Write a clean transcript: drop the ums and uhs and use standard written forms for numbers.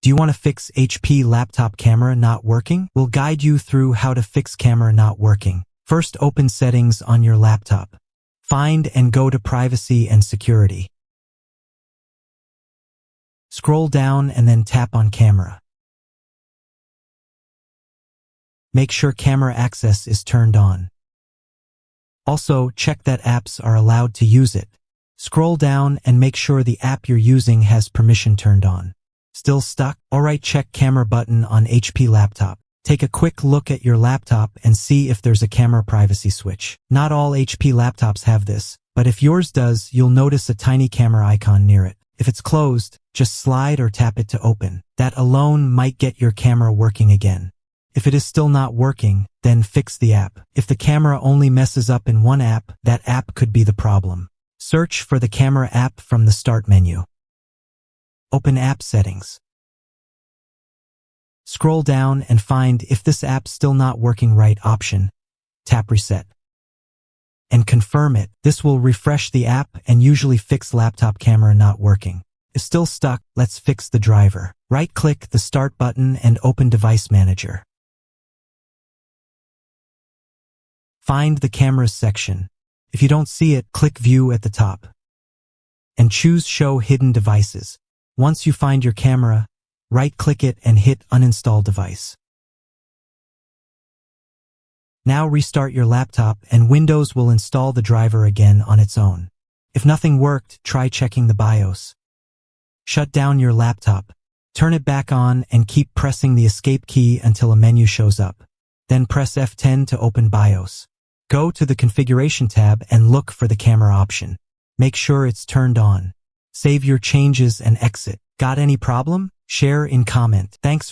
Do you want to fix HP laptop camera not working? We'll guide you through how to fix camera not working. First, open Settings on your laptop. Find and go to Privacy and Security. Scroll down and then tap on Camera. Make sure camera access is turned on. Also, check that apps are allowed to use it. Scroll down and make sure the app you're using has permission turned on. Still stuck? Alright, check camera button on HP laptop. Take a quick look at your laptop and see if there's a camera privacy switch. Not all HP laptops have this, but if yours does, you'll notice a tiny camera icon near it. If it's closed, just slide or tap it to open. That alone might get your camera working again. If it is still not working, then fix the app. If the camera only messes up in one app, that app could be the problem. Search for the camera app from the Start menu. Open App Settings. Scroll down and find if this app's still not working right option. Tap Reset. And confirm it. This will refresh the app and usually fix laptop camera not working. If still stuck, let's fix the driver. Right-click the Start button and open Device Manager. Find the Cameras section. If you don't see it, click View at the top. And choose Show Hidden Devices. Once you find your camera, right-click it and hit Uninstall Device. Now restart your laptop and Windows will install the driver again on its own. If nothing worked, try checking the BIOS. Shut down your laptop. Turn it back on and keep pressing the Escape key until a menu shows up. Then press F10 to open BIOS. Go to the Configuration tab and look for the camera option. Make sure it's turned on. Save your changes and exit. Got any problem? Share in comment. Thanks.